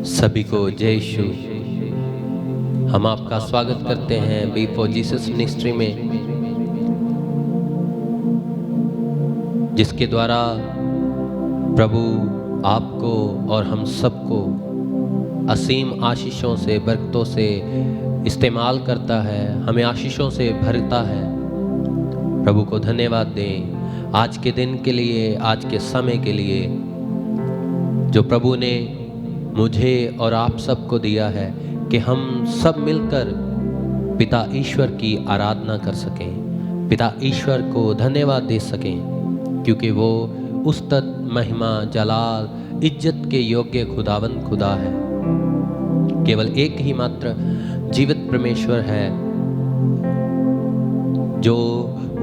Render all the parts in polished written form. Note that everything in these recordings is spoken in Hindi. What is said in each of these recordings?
सभी को जय यीशु। हम आपका स्वागत करते हैं बी फॉर जीसस मिनिस्ट्री में, जिसके द्वारा प्रभु आपको और हम सबको असीम आशीषों से, बरकतों से इस्तेमाल करता है, हमें आशीषों से भरता है। प्रभु को धन्यवाद दें आज के दिन के लिए, आज के समय के लिए जो प्रभु ने मुझे और आप सबको दिया है कि हम सब मिलकर पिता ईश्वर की आराधना कर सकें, पिता ईश्वर को धन्यवाद दे सकें, क्योंकि वो उस्तत, महिमा, जलाल, इज्जत के योग्य खुदावंद खुदा है। केवल एक ही मात्र जीवित परमेश्वर है जो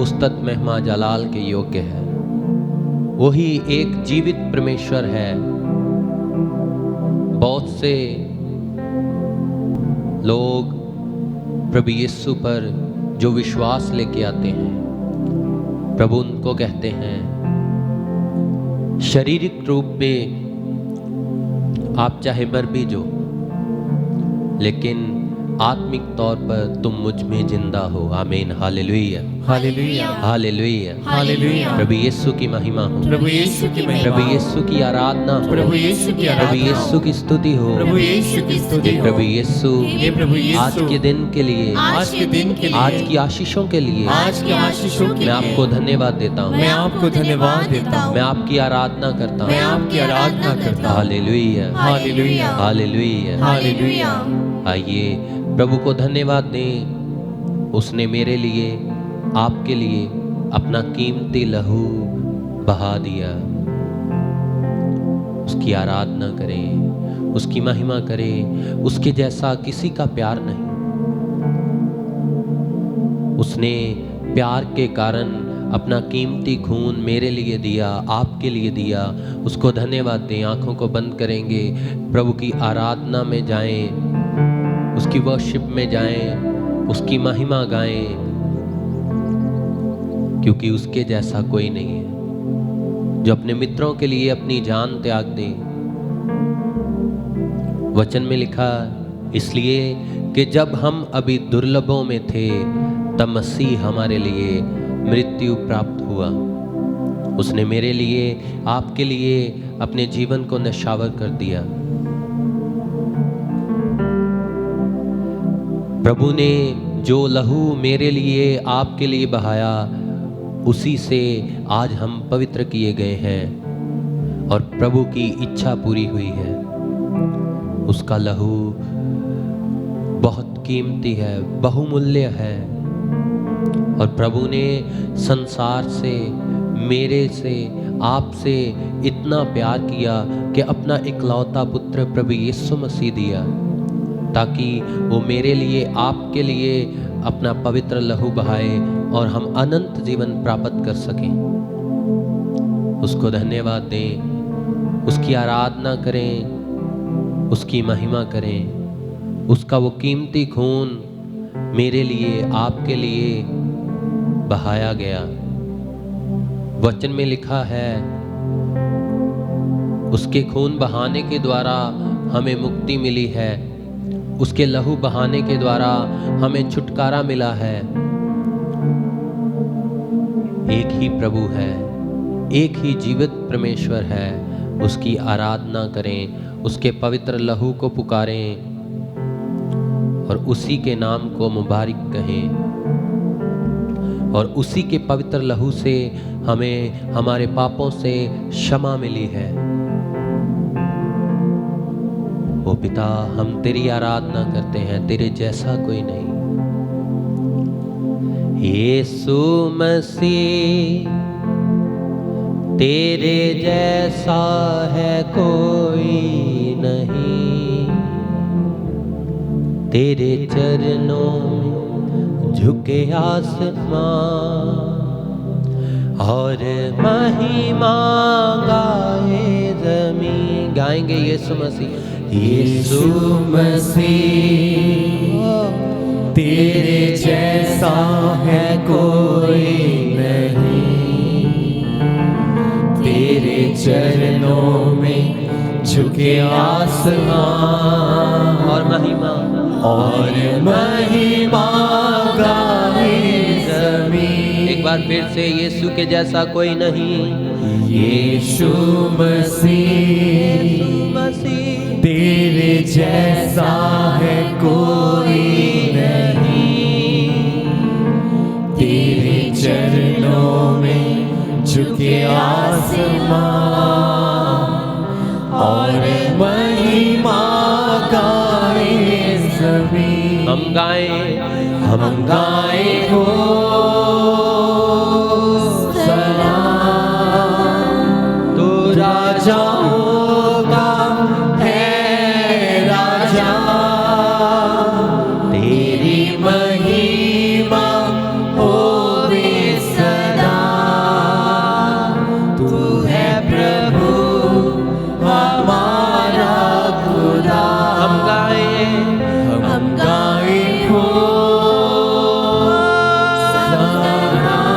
उस्तत, महिमा, जलाल के योग्य है। वही एक जीवित परमेश्वर है। बहुत से लोग प्रभु यीशु पर जो विश्वास लेके आते हैं, प्रभु उनको कहते हैं शारीरिक रूप में आप चाहे मर भी जो, लेकिन आत्मिक तौर पर तुम मुझ में जिंदा हो। आमीन, हालेलुया, हालेलुया, हालेलुया, हालेलुया। प्रभु यीशु की महिमा हो, प्रभु यीशु की महिमा, प्रभु यीशु की आराधना हो, प्रभु यीशु की प्रभु आराधना, यीशु की स्तुति हो, प्रभु यीशु की स्तुति हो। प्रभु यीशु हे प्रभु यीशु, आज के दिन के लिए, आज के दिन के लिए, आज की आशीषों के लिए आज की आशीषों के मैं लिए आपको धन्यवाद देता हूँ, मैं आपको धन्यवाद देता हूँ, मैं आपकी आराधना करता मैं हूँ। आपकी आराधना करता हूँ। Hallelujah, hallelujah, hallelujah. हालेलुया। आइए प्रभु को धन्यवाद दें। उसने मेरे लिए, आपके लिए अपना कीमती लहू बहा दिया। उसकी आराधना करें, उसकी महिमा करें। उसके जैसा किसी का प्यार नहीं। उसने प्यार के कारण अपना कीमती खून मेरे लिए दिया, आपके लिए दिया। उसको धन्यवाद दें। आंखों को बंद करेंगे, प्रभु की आराधना में जाएं, उसकी वर्शिप में जाएं, उसकी महिमा गाएं, क्योंकि उसके जैसा कोई नहीं है जो अपने मित्रों के लिए अपनी जान त्याग दे। वचन में लिखा, इसलिए कि जब हम अभी दुर्लभों में थे तब मसीह हमारे लिए मृत्यु प्राप्त हुआ। उसने मेरे लिए, आपके लिए अपने जीवन को न्यौछावर कर दिया। प्रभु ने जो लहू मेरे लिए, आपके लिए बहाया, उसी से आज हम पवित्र किए गए हैं और प्रभु की इच्छा पूरी हुई है। उसका लहू बहुत कीमती है, बहुमूल्य है। और प्रभु ने संसार से, मेरे से, आपसे इतना प्यार किया कि अपना इकलौता पुत्र प्रभु यीशु मसीह दिया, ताकि वो मेरे लिए, आपके लिए अपना पवित्र लहू बहाए और हम अनंत जीवन प्राप्त कर सकें। उसको धन्यवाद दें, उसकी आराधना करें, उसकी महिमा करें। उसका वो कीमती खून मेरे लिए, आपके लिए बहाया गया। वचन में लिखा है, उसके खून बहाने के द्वारा हमें मुक्ति मिली है, उसके लहू बहाने के द्वारा हमें छुटकारा मिला है। एक ही प्रभु है, एक ही जीवित परमेश्वर है। उसकी आराधना करें, उसके पवित्र लहू को पुकारें और उसी के नाम को मुबारक कहें। और उसी के पवित्र लहू से हमें हमारे पापों से क्षमा मिली है। ओ पिता, हम तेरी आराधना करते हैं, तेरे जैसा कोई नहीं। यीशु मसीह, तेरे जैसा है कोई नहीं। तेरे चरणों में झुके आसमां और महिमा गाए ज़मीं। गाएंगे यीशु मसीह, यीशु मसीह, तेरे जैसा है कोई नहीं। तेरे चरणों में झुके आसमान और महिमा गाए ज़मीन। एक बार फिर से, यीशु के जैसा कोई नहीं, यीशु मसीह तेरे जैसा है कोई नहीं। तेरे चरणों में झुके आसमान और महिमा गाए ज़मीन। हम गाएं हो सलाम, तू राजाओं का है राजा। तेरी महिमा होवे सदा। तू है प्रभु हमारा खुदा। हम गाएं हो सलाम,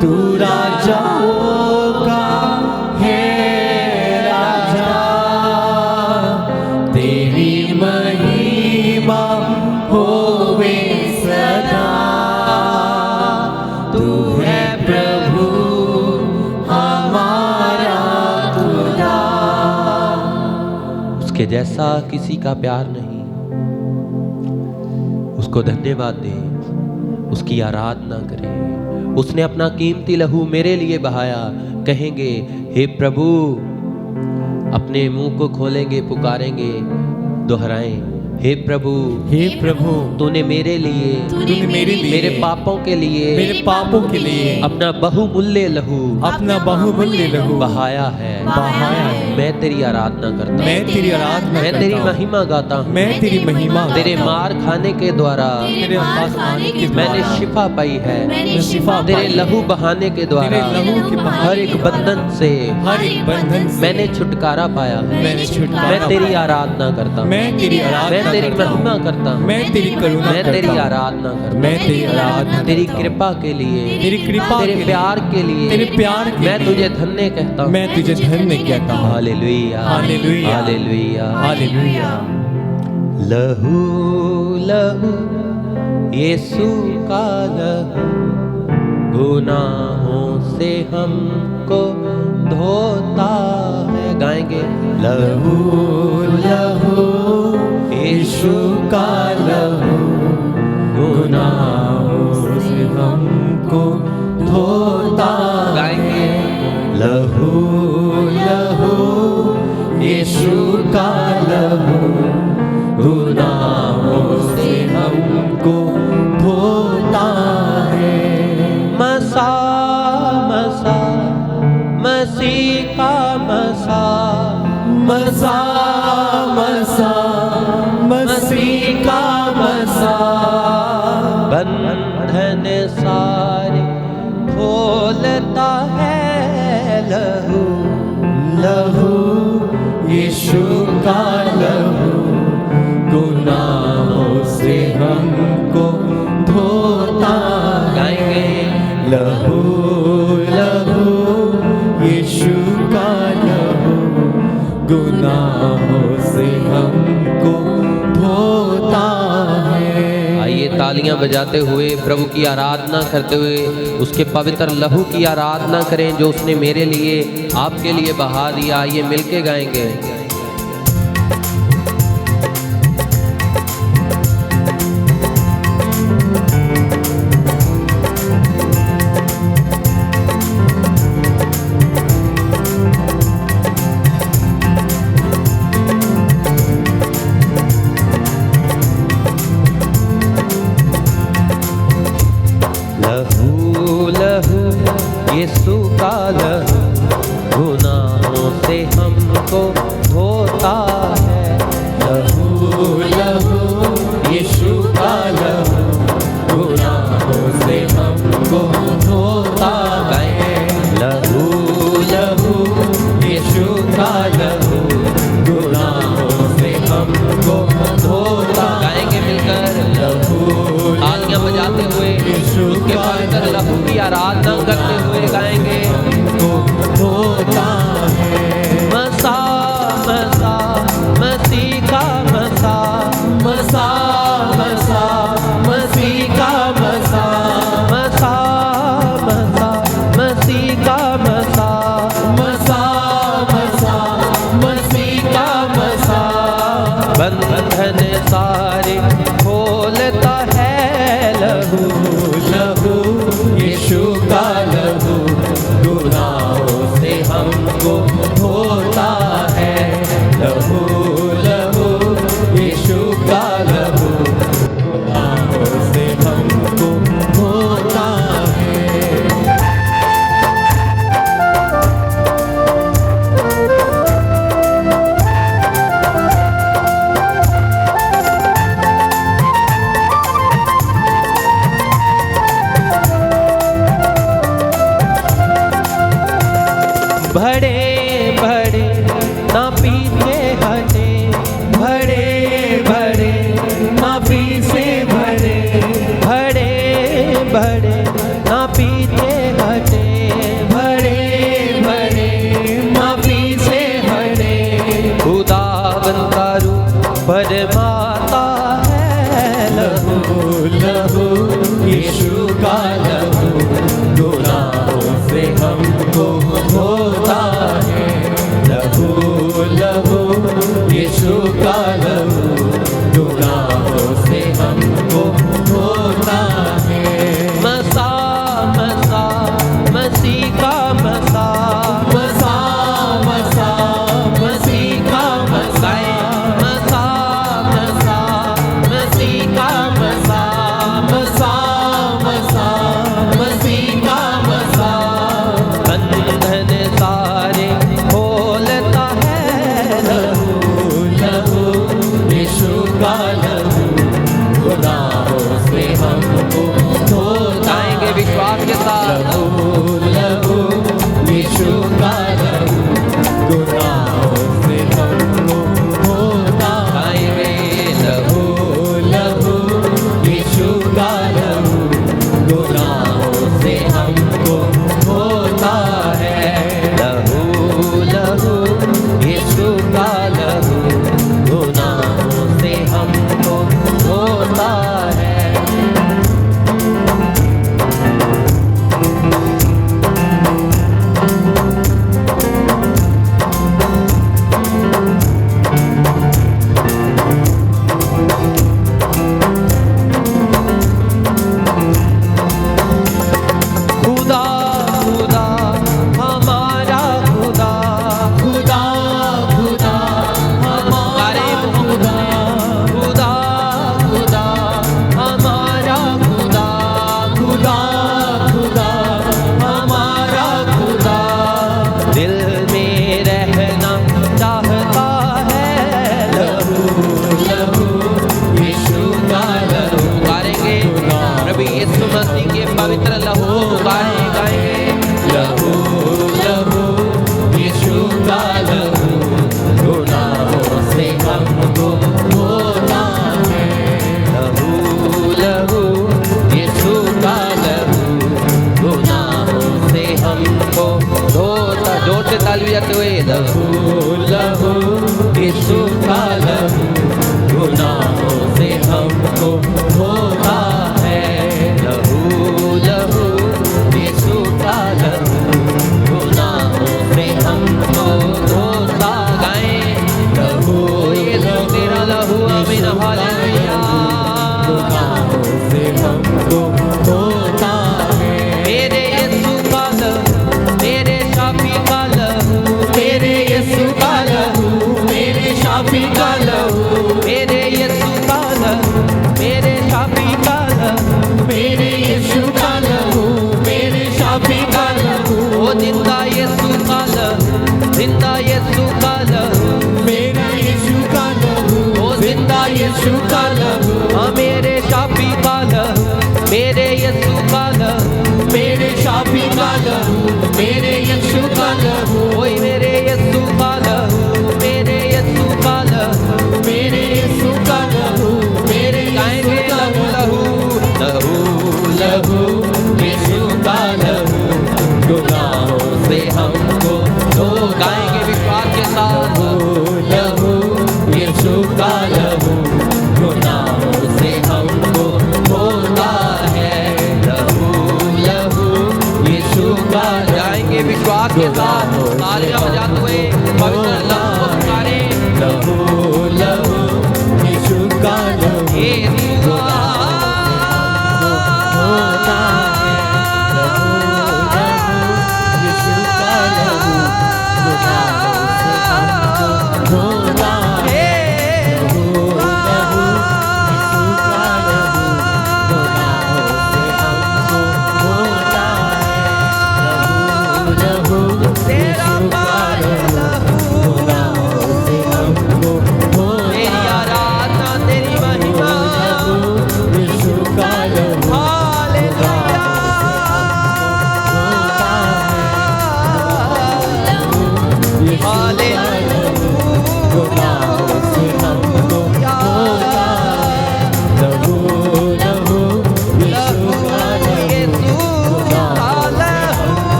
तू राजाओं का है राजा। तेरी महिमा होवे सदा। तू है प्रभु हमारा खुदा। उसके जैसा किसी का प्यार नहीं। उसको धन्यवाद दे, उसकी आराधना करें। उसने अपना कीमती लहू मेरे लिए बहाया। कहेंगे, हे प्रभु, अपने मुंह को खोलेंगे, पुकारेंगे, दोहराएं, हे प्रभु तूने मेरे लिए मेरे पापों के लिए अपना बहुमूल्य लहू बहाया है। मैं तेरी आराधना करता हूँ, मैं तेरी महिमा गाता हूँ। तेरे मार खाने के द्वारा मैंने शिफा पाई है। तेरे लहू बहाने के द्वारा हर एक बंधन से मैंने छुटकारा पाया है। मैं तेरी आराधना करता हूँ, मैं तेरी महिमा करता हूँ, मैं तेरी करुणा मैं तेरी आराधना करता हूँ, मैं तेरी आराधना तेरी कृपा के लिए, तेरी कृपा तेरे प्यार के लिए, तेरे प्यार के मैं लिए तुझे धन्य कहता हूँ, मैं तुझे धन्य कहता हूँ। Hallelujah, hallelujah, hallelujah, hallelujah. लहू लहू यीशु का लहू गुनाहों से हमको धोता है। गाएंगे, लहू लहू यीशु का लहू गुनाहों से हमको धोता। गाएंगे, लहू लहू यीशु का लहू गुनाहों से हमको धोता है। मसा मसा मसीह का मसा, मसा मसा मसीह का मसा। बंधन सारे खोलता है लहू लहू यीशु का लहू गुनाहों से हमको धोता। गाएंगे, लहू लहू यीशु का लहू गुनाहों से हमको धोता है। आइए तालियां बजाते हुए प्रभु की आराधना करते हुए उसके पवित्र लहू की आराधना करें जो उसने मेरे लिए, आपके लिए बहा दिया। आइए मिलके गाएंगे। लहू लहू यीशु का लहू गुनाहों से हमको धोता है। लहू लहू यीशु का लहू गुनाहों से हमको धोता है। लहू लहू यीशु का लहू गुनाहों से हमको धोता। गाएंगे मिलकर, लहू तालियां बजाते हुए उसके पवित्र लहू की आराधना करते हुए गाएंगे। हमको धोता है। मसा लहू लहू यीशु का लहू गुनाहों से हमको धोता है। बड़े बड़े ना पीछे हटे, बड़े बड़े माफी से भरे, बड़े बड़े ना पीछे हटे, बड़े बड़े माफी से भरे खुदावन का रूप फरमाता है लहू लहू यीशु का लहू गुनाहों से हमको धोता है। लहू लहू यीशु का लहू गुनाहों से हमको धोता है। मसा मसा मसीह का मसा, मसा मसा मसीह का मसा, मसा मसा मसीह का मसा, मसा मसा मसीह का मसा बंधन सारे खोलता है लहू लहू यीशु का लहू गुनाहों से हमको धोता गाएंगे विश्वास के साथ। लहू लहू यीशु का लहू गुनाहों से हमको धोता गाएंगे लहू लहू यीशु का लहू गुनाहों से हमको धोता है। लहू लहू यीशु का लहू गुनाहों से हमको धोता है। खुदा खुदा हमारा खुदा, खुदा खुदा हमारा खुदा, खुदा खुदा हमारा खुदा, खुदा खुदा हमारा खुदा दिल में रहना चाहता है लहू लहू यीशु का लहू गाएंगे प्रभु यीशु मसीह के पवित्र लहू गाएंगे लहू लहू यीशु का लहू गुनाहों से हमको धोता है। लहू लहू यीशु का लहू गुनाहों से हमको धोता। जोर से ताली बजाते हुए लहू लहू यीशु का लहू गुनाहों से हमको धोता है। लहू लहू यीशु का लहू गुनाहों से हमको धोता गाएं लहू यीशु तेरा लहू आमीन हालेलुया। गुनाहों से हमको धोता है। मेरे यीशु का लहू, मेरे शाफी का लहू, मेरे यीशु का लहू मेरे शाफी का लहू, मेरे यीशु का लहू, मेरे शाफी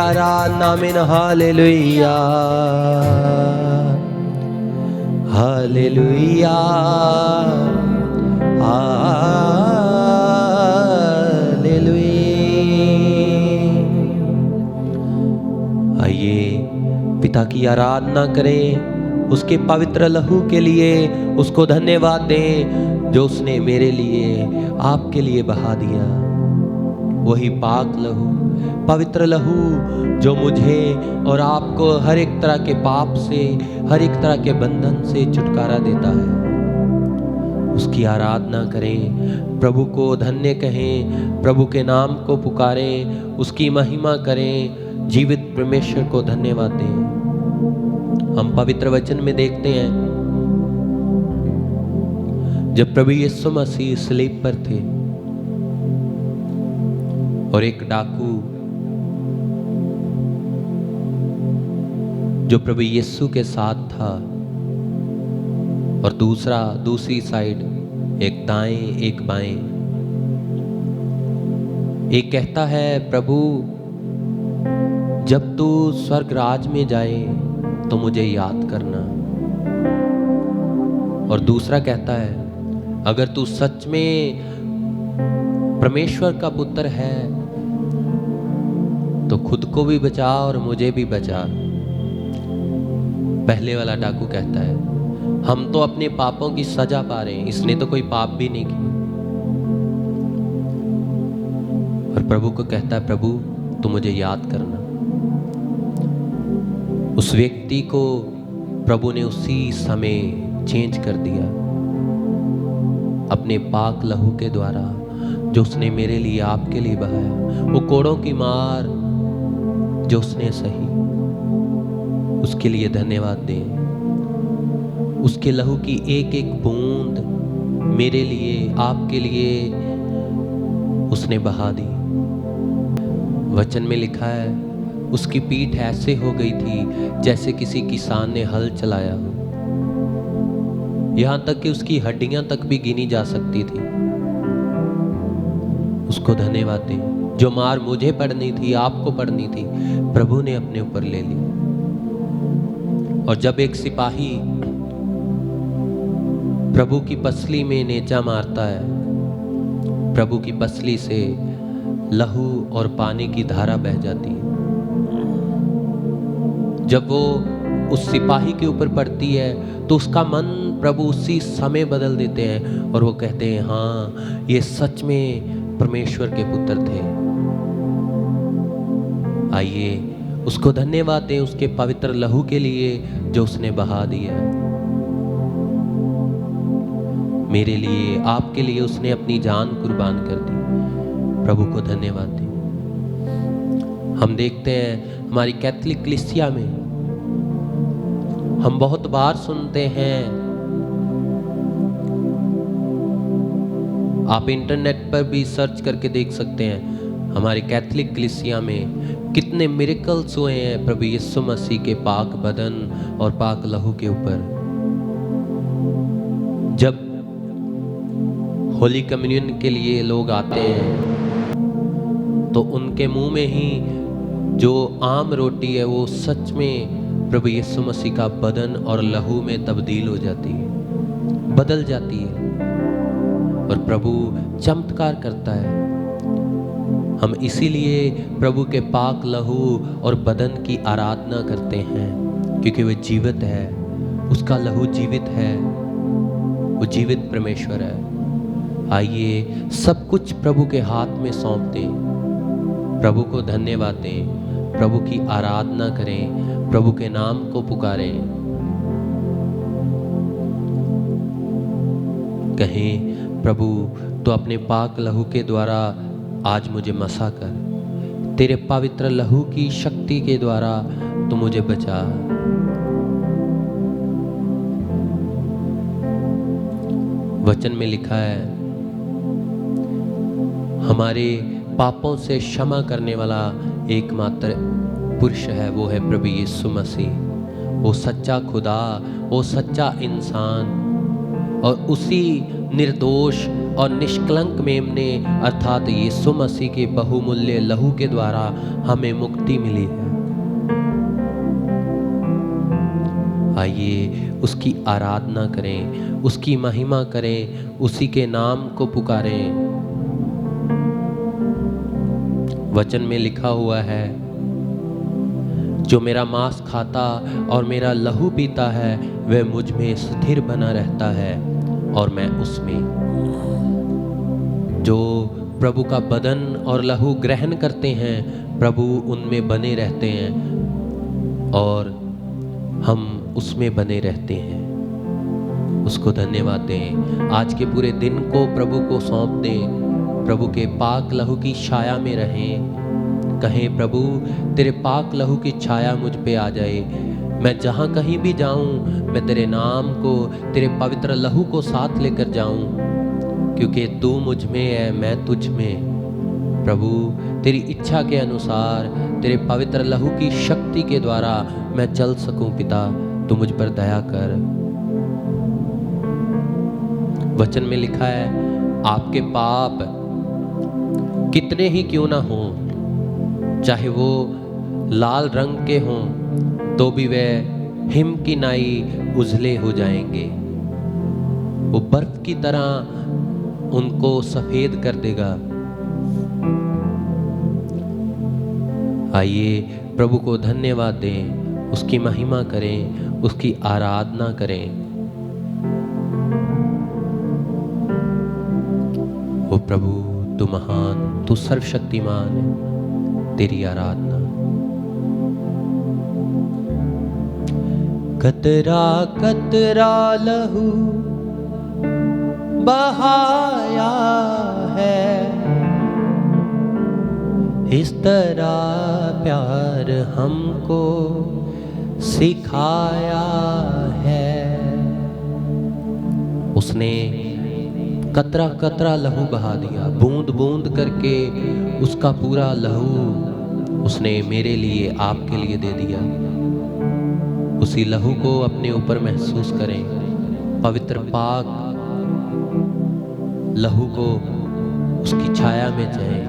आराधना आमीन हालेलुया हालेलुया हालेलुया। आइए पिता की आराधना करें, उसके पवित्र लहू के लिए उसको धन्यवाद दें जो उसने मेरे लिए आपके लिए बहा दिया। वही पाक लहू, पवित्र लहू जो मुझे और आपको हर एक तरह के पाप से, हर एक तरह के बंधन से छुटकारा देता है। उसकी आराधना करें, प्रभु को धन्य कहें, प्रभु के नाम को पुकारें, उसकी महिमा करें, जीवित परमेश्वर को धन्यवाद दें। हम पवित्र वचन में देखते हैं जब प्रभु यीशु मसीह स्लीब पर थे और एक डाकू जो प्रभु यीशु के साथ था और दूसरी साइड एक दाएं एक बाएं, एक कहता है प्रभु जब तू स्वर्ग राज में जाए तो मुझे याद करना, और दूसरा कहता है अगर तू सच में परमेश्वर का पुत्र है तो खुद को भी बचा और मुझे भी बचा। पहले वाला डाकू कहता है हम तो अपने पापों की सजा पा रहे हैं, इसने तो कोई पाप भी नहीं किया। और प्रभु को कहता है प्रभु तू मुझे याद करना। उस व्यक्ति को प्रभु ने उसी समय चेंज कर दिया अपने पाक लहू के द्वारा जो उसने मेरे लिए आपके लिए बहाया। वो कोड़ों की मार जो उसने सही, उसके लिए धन्यवाद दें। उसके लहू की एक एक बूंद मेरे लिए आपके लिए उसने बहा दी। वचन में लिखा है उसकी पीठ ऐसे हो गई थी जैसे किसी किसान ने हल चलाया हो, यहां तक कि उसकी हड्डियां तक भी गिनी जा सकती थी। उसको धन्यवाद दें। जो मार मुझे पड़नी थी, आपको पड़नी थी, प्रभु ने अपने ऊपर ले ली। और जब एक सिपाही प्रभु की पसली में नेजा मारता है, प्रभु की पसली से लहू और पानी की धारा बह जाती है। जब वो उस सिपाही के ऊपर पड़ती है तो उसका मन प्रभु उसी समय बदल देते हैं और वो कहते हैं हाँ ये सच में परमेश्वर के पुत्र थे। आइए उसको धन्यवाद दें उसके पवित्र लहू के लिए जो उसने बहा दिया। मेरे लिए आपके लिए उसने अपनी जान कुर्बान कर दी। प्रभु को धन्यवाद दें। हम देखते हैं हमारी कैथोलिक कलीसिया में हम बहुत बार सुनते हैं, आप इंटरनेट पर भी सर्च करके देख सकते हैं, हमारी कैथोलिक कलीसिया में कितने मिरेकल्स हुए हैं प्रभु यीशु मसीह के पाक बदन और पाक लहू के ऊपर। जब होली कम्युनियन के लिए लोग आते हैं तो उनके मुंह में ही जो आम रोटी है वो सच में प्रभु यीशु मसीह का बदन और लहू में तब्दील हो जाती है, बदल जाती है और प्रभु चमत्कार करता है। हम इसीलिए प्रभु के पाक लहू और बदन की आराधना करते हैं क्योंकि वह जीवित है, उसका लहू जीवित है, वो जीवित परमेश्वर है। आइए सब कुछ प्रभु के हाथ में सौंप दें, प्रभु को धन्यवाद दें, प्रभु की आराधना करें, प्रभु के नाम को पुकारें। कहें प्रभु तो अपने पाक लहू के द्वारा आज मुझे मसा कर, तेरे पवित्र लहू की शक्ति के द्वारा तू मुझे बचा। वचन में लिखा है हमारे पापों से क्षमा करने वाला एकमात्र पुरुष है, वो है प्रभु यीशु मसीह, वो सच्चा खुदा, वो सच्चा इंसान और उसी निर्दोष और निष्कलंक मेमने अर्थात यीशु मसीह के बहुमूल्य लहू के द्वारा हमें मुक्ति मिली है। आइए उसकी आराधना करें, उसकी महिमा करें, उसी के नाम को पुकारें। वचन में लिखा हुआ है, जो मेरा मांस खाता और मेरा लहू पीता है वह मुझ में स्थिर बना रहता है और मैं उसमें। जो प्रभु का बदन और लहू ग्रहण करते हैं प्रभु उनमें बने रहते हैं और हम उसमें बने रहते हैं। उसको धन्यवाद दें। आज के पूरे दिन को प्रभु को सौंप दें, प्रभु के पाक लहू की छाया में रहें। कहें, प्रभु तेरे पाक लहू की छाया मुझ पे आ जाए। मैं जहाँ कहीं भी जाऊँ मैं तेरे नाम को, तेरे पवित्र लहू को साथ लेकर जाऊँ, क्योंकि तू मुझ में है, मैं तुझ में। प्रभु तेरी इच्छा के अनुसार तेरे पवित्र लहू की शक्ति के द्वारा मैं चल सकूं। पिता तू मुझ पर दया कर। वचन में लिखा है, आपके पाप कितने ही क्यों ना हो, चाहे वो लाल रंग के हों तो भी वे हिम की नाई उजले हो जाएंगे। वो बर्फ की तरह उनको सफेद कर देगा। आइए प्रभु को धन्यवाद दें, उसकी महिमा करें, उसकी आराधना करें। ओ प्रभु तू महान, तू सर्वशक्तिमान है, तेरी आराधना। कतरा कतरा लहू बहाया है, इस तरह प्यार हमको सिखाया है। उसने कतरा कतरा लहू बहा दिया, बूंद बूंद करके उसका पूरा लहू उसने मेरे लिए, आपके लिए दे दिया। उसी लहू को अपने ऊपर महसूस करें, पवित्र पाक लहू को उसकी छाया में जाएं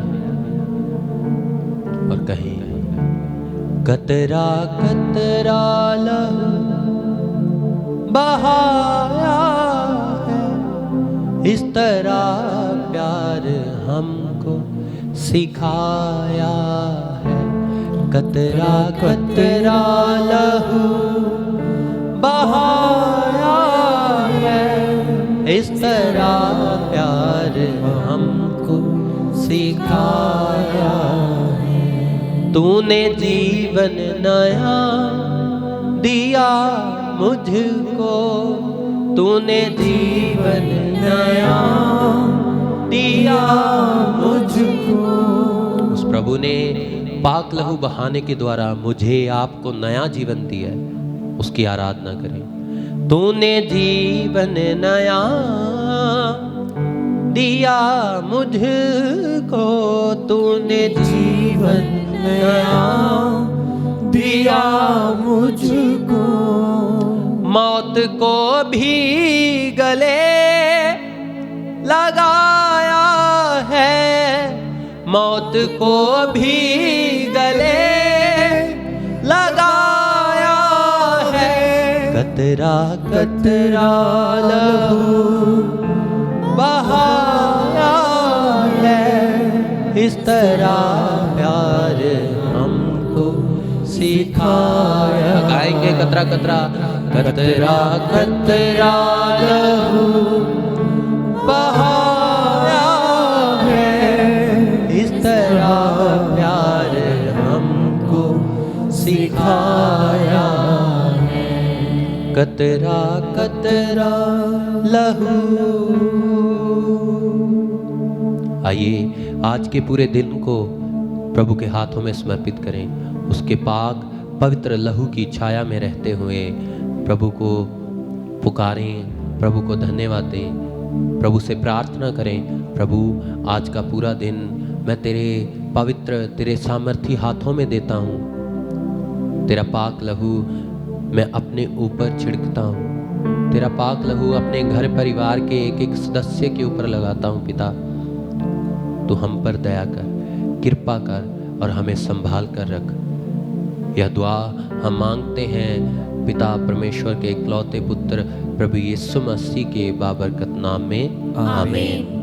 और कहें, कतरा कतरा लहू बहाया है, इस तरह प्यार हमको सिखाया है। कतरा कतरा लहू बहाया है, इस तरह प्यार हमको सिखाया है। तूने जीवन नया दिया मुझको, तूने जीवन नया दिया मुझको। उस प्रभु ने पाक लहू बहाने के द्वारा मुझे, आपको नया जीवन दिया है। उसकी आराधना करें। तूने जीवन नया दिया मुझको, तूने जीवन नया दिया मुझको। मौत को भी गले लगाया है, मौत को भी गले लगाया है। कतरा कतरा लहू बहाया है, इस तरह प्यार हमको सिखाया। गाएंगे कतरा कतरा, कतरा कतरा लहू बहाया है, इस तरह प्यार हमको सिखाया है। कतरा कतरा लहू। आइए आज के पूरे दिन को प्रभु के हाथों में समर्पित करें। उसके पाक पवित्र लहू की छाया में रहते हुए प्रभु को पुकारें, प्रभु को धन्यवाद दें, प्रभु से प्रार्थना करें। प्रभु आज का पूरा दिन मैं तेरे पवित्र, तेरे सामर्थी हाथों में देता हूँ। तेरा पाक लहू मैं अपने ऊपर छिड़कता हूँ। तेरा पाक लहू अपने घर परिवार के एक एक सदस्य के ऊपर लगाता हूँ पिता। तू हम पर दया कर, कृपा कर और हमें संभाल कर रख। यह दुआ हम मांगते हैं पिता परमेश्वर के इकलौते पुत्र प्रभु यीशु मसीह के बाबरकत नाम में, आमीन।